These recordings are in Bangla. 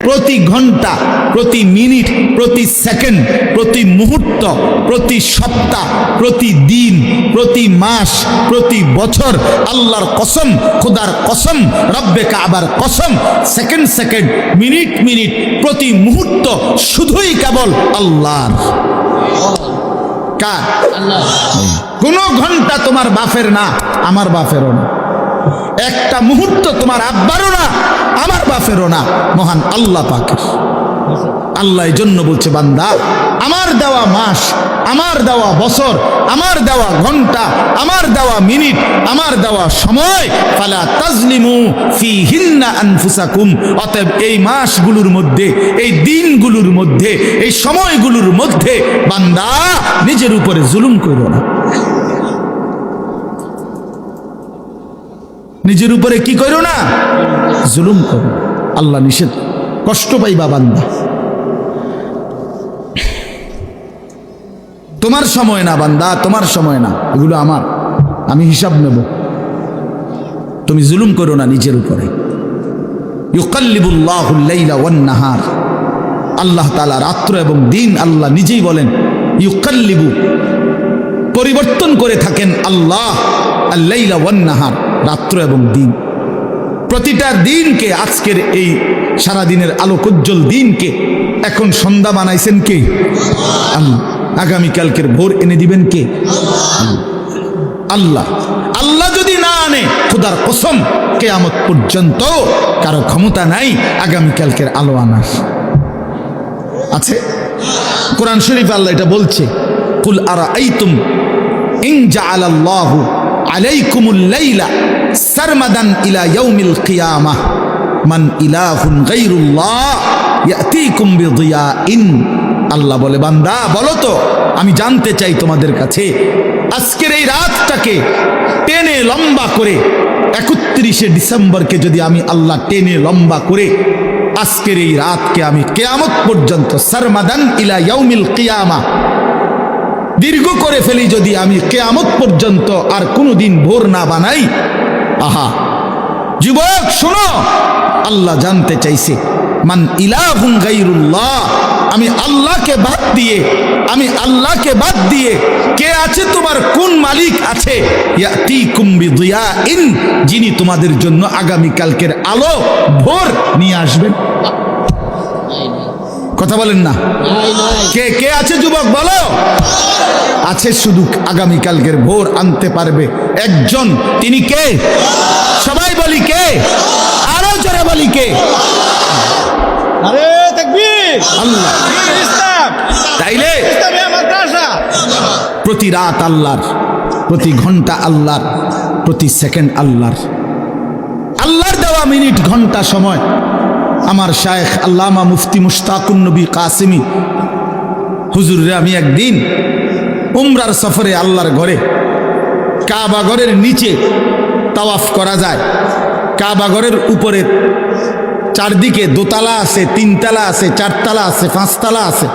প্রতি ঘন্টা, প্রতি মিনিট, প্রতি সেকেন্ড, প্রতি মুহূর্ত, প্রতি সপ্তাহ, প্রতি দিন, প্রতি মাস, প্রতি বছর আল্লাহর কসম, খোদার কসম, রব্বে কাবার কসম, সেকেন্ড সেকেন্ড, মিনিট মিনিট, প্রতি মুহূর্ত শুধুই কেবল আল্লাহর। কার? আল্লাহ। কোন ঘন্টা তোমার বাপের না, আমার বাপেরও না। একটা মুহূর্ত তোমার আব্বারও না, আমার বাপেরও না, মহান আল্লাহ পাকের। আল্লাহ এই জন্য বলছে, বান্দা আমার দেওয়া মাস, আমার দেওয়া বছর, আমার দেওয়া ঘন্টা, আমার দেওয়া মিনিট, আমার দেওয়া সময়, ফালা তাজলিমু ফিহিন্না আনফুসাকুম, অতএব এই মাসগুলোর মধ্যে, এই দিনগুলোর মধ্যে, এই সময়গুলোর মধ্যে বান্দা নিজের উপরে জুলুম করো না। নিজের উপরে কি করো না? জুলুম করো। আল্লাহ নিষেধ, কষ্ট পাইবা বান্দা। তোমার সময় না বান্দা, তোমার সময় না, এগুলো আমার, আমি হিসাব নেব। তুমি জুলুম করো না নিজের উপরে। ইউকাল্লিবুল্লাহুল লাইলা ওয়ান নাহার, আল্লাহ তাআলা রাত্র এবং দিন আল্লাহ নিজেই বলেন ইউকাল্লিবু, পরিবর্তন করে থাকেন আল্লাহ আল লাইলা ওয়ান নাহার, রাত্র এবং দিন। প্রতিটা দিনকে, আজকের এই সারাদিনের আলোকোজ্জ্বল দিনকে এখন সন্ধ্যা বানাইছেন কে? আল্লাহ। আগামীকালকের ভোর এনে দিবেন কে? আল্লাহ। আল্লাহ যদি না আনে, খোদার কসম কিয়ামত পর্যন্ত কারো ক্ষমতা নাই আগামীকালকের আলো আনার। আছে কোরআন শরীফ আল্লাহ এটা বলছে, কুল আরাআইতুম ইন জাআলাল্লাহু আলাইকুমুল লাইলা সারমাদান ইলা ইয়াউমিল কিয়ামাহ মান ইলাহুন গায়রুল্লাহ ইয়াতিকুম বিদিয়াইন। আল্লাহ বলে, বান্দা বলো তো, আমি জানতে চাই তোমাদের কাছে, আজকের এই রাতটাকে টেনে লম্বা করে 31শে ডিসেম্বরকে যদি আমি আল্লাহ টেনে লম্বা করে আজকের এই রাতকে আমি কিয়ামত পর্যন্ত, সারমাদান ইলা ইয়াউমিল কিয়ামাহ, দীর্ঘ করে ফেলি যদি আমি কিয়ামত পর্যন্ত, আর কোনোদিন ভোর না বানাই। আহা যুবক শোনো, আল্লাহ জানতে চাইছে মান ইলাহুন গায়রুল্লাহ, আমি আল্লাহকে বাদ দিয়ে, আমি আল্লাহকে বাদ দিয়ে কে আছে, তোমার কোন মালিক আছে? ইয়াতিকুম বিদিয়াইন, যিনি তোমাদের জন্য আগামী কালকের আলো ভোর নিয়ে আসবেন। কথা বলেন না, কে কে আছে যুবক বলো? আছে, শুধু আগামী কালকের ভোর আনতে পারবে একজন, তিনি কে? সবাই বলি কে? আরো জোরে বলি কে? আরে তাকবীর, আল্লাহ। তাইলে প্রতি রাত আল্লাহর, প্রতি ঘন্টা আল্লাহর, প্রতি সেকেন্ড আল্লাহর। আল্লাহর দেওয়া মিনিট ঘন্টা সময়। আমার শায়েখ আল্লামা মুফতি মুশতাকুন নবী কাসিমি হুজুরে আমি একদিন উমরার সফরে আল্লাহর ঘরে, কাবা ঘরের নিচে তাওয়াফ করা যায়, কাবা ঘরের উপরে চারদিকে দোতলা আছে, তিনতলা আছে, চারতলা আছে, পাঁচতলা আছে,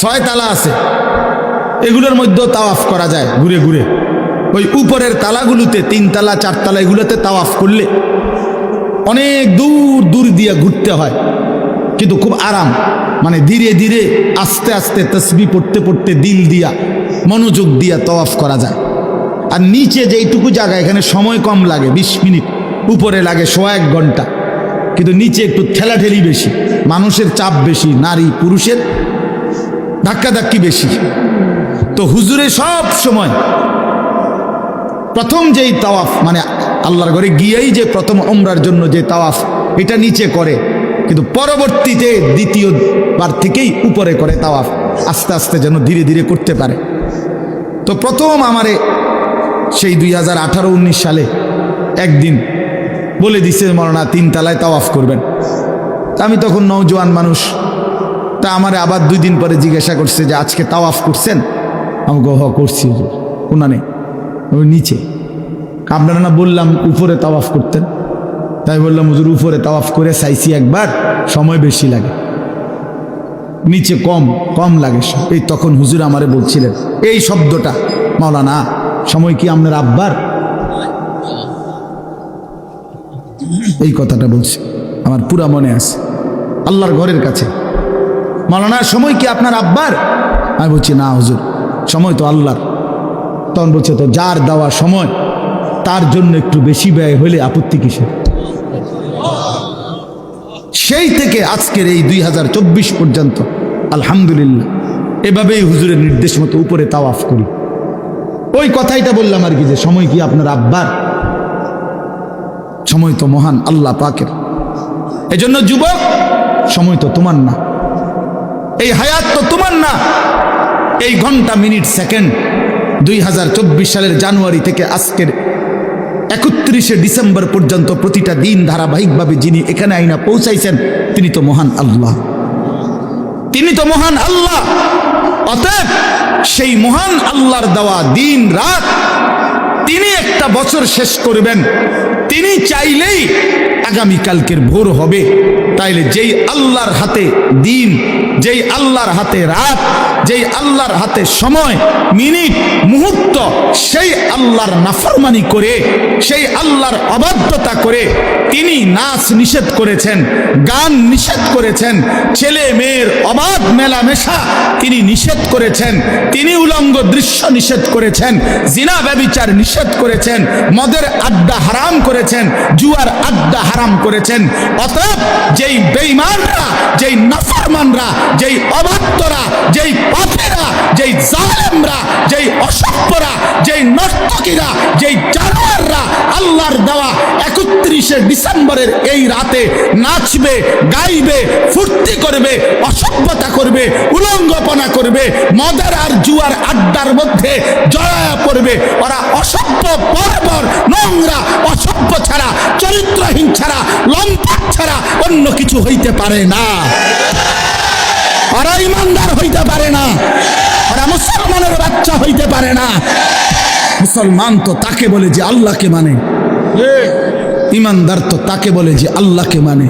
ছয়তলা আছে, এগুলোর মধ্যেও তাওয়াফ করা যায় ঘুরে ঘুরে। ওই উপরের তালাগুলোতে, তিনতলা চারতলা, এগুলোতে তাওয়াফ করলে অনেক দূর দূর দিয়ে ঘুরতে হয়, কিন্তু খুব আরাম, মানে ধীরে ধীরে আস্তে আস্তে তসবিহ পড়তে পড়তে দিল দিয়া, মনোযোগ দিয়া তাওয়াফ করা যায়। আর নিচে যেইটুকু জায়গা, এখানে সময় কম লাগে 20 মিনিট, উপরে লাগে 1.5 ঘন্টা, কিন্তু নিচে একটু ঠেলাঠেলি বেশি, মানুষের চাপ বেশি, নারী পুরুষের ধাক্কাধাক্কি বেশি। তো হুজুরে সব সময় প্রথম যেই তাওয়াফ, মানে আল্লাহর ঘরে গিয়েই যে প্রথম উমরার জন্য যে তাওয়াফ, এটা নিচে করে, কিন্তু পরবর্তীতে দ্বিতীয়বার থেকেই উপরে করে তাওয়াফ, আস্তে আস্তে যেন ধীরে ধীরে করতে পারে। তো প্রথম আমারে সেই 2018-19 সালে একদিন বলে দিছে, মরনা 3 তলায় তাওয়াফ করবেন। তা আমি তখন নওজোয়ান মানুষ, তা আমারে আবার 2 দিন পরে জিজ্ঞাসা করছে যে আজকে তাওয়াফ করছেন? আমি হ করছি। কোনা নেই, ওই নিচে। আপনারা না বললাম উপরে তাওয়াফ করতেন? তাই বললাম হুজুর উপরে তাওয়াফ করে চাইছি একবার, সময় বেশি লাগে, নিচে কম কম লাগে। এই তখন হুজুর আমারে বলছিলেন এই শব্দটা, মাওলানা সময় কি আপনার আব্বার? এই কথাটা বলছি, আমার পুরা মনে আছে। আল্লাহর ঘরের কাছে। মাওলানা সময় কি আপনার আব্বার? আমি বলছি না হুজুর, সময় তো আল্লাহর। তখন বলছে তো যার দেওয়া সময় তার জন্য একটু বেশি ব্যয় হলে আপত্তি কিসের? সেই থেকে আজকের এই 2024 পর্যন্ত আলহামদুলিল্লাহ এভাবেই হুজুরের নির্দেশ মতো উপরে তাওয়াফ করি। ওই কথাইটা বললাম আর কি, যে সময় কি আপনার আব্বার? সময় তো মহান আল্লাহ পাকের। এজন্য যুবক, সময় তো তোমার না, এই হায়াত তো তোমার না। এই ঘন্টা, মিনিট, সেকেন্ড 2024 সালের জানুয়ারি থেকে আজকের 31শে ডিসেম্বর পর্যন্ত প্রতিটা দিন ধারাবাহিকভাবে যিনি এখানে আইনা পৌঁছাইছেন তিনি তো মহান আল্লাহ, তিনি তো মহান আল্লাহ। অতএব সেই মহান আল্লাহর দেওয়া দিন রাত, তিনি একটা বছর শেষ করবেন, তিনি চাইলেই আগামীকালকের ভোর হবে। তাইলে যেই আল্লাহর হাতে দিন, যেই আল্লাহর হাতে রাত, যেই আল্লাহর হাতে সময়, মিনিট, মুহূর্ত, সেই আল্লাহর নাফরমানি করে, সেই আল্লাহর অবাধ্যতা করে তিনি নাচ নিষেধ করেছেন, গান নিষেধ করেছেন, ছেলে মেয়ের অবাধ মেলামেশা তিনি নিষেধ করেছেন, তিনি উলঙ্গ দৃশ্য নিষেধ করেছেন, জিনা ব্যভিচার নিষেধ করেছেন, মদের আড্ডা হারাম করেছেন, জুয়ার আড্ডা হারাম করেছেন। অতএব যেই বেঈমানরা, যেই নাফরমানরা, যেই অবাধ্যরা, যেই পাপীরা, যেই জালেমরা, যেই অসভ্যরা, যেই নর্তকীরা, যেই জানোয়াররা আল্লাহর দেওয়া 31শে ডিসেম্বরের এই রাতে নাচবে, গাইবে, ফুর্তি করবে, অসভ্যতা করবে, উলঙ্গপনা করবে, মদের আর জুয়ার আড্ডার মধ্যে জড়ায়া পড়বে, ওরা অসভ্য, বর্বর, নোংরা, অসভ্য ছাড়া, চরিত্রহীন ছাড়া, লম্পট ছাড়া অন্য কিছু হইতে পারে না। ওরা ইমানদার হইতে পারে না, ওরা মুসলমানের বাচ্চা হইতে পারে না। মুসলমান তো তাকে বলে যে আল্লাহকে মানে, ইমানদার তো তাকে বলে যে আল্লাহকে মানে।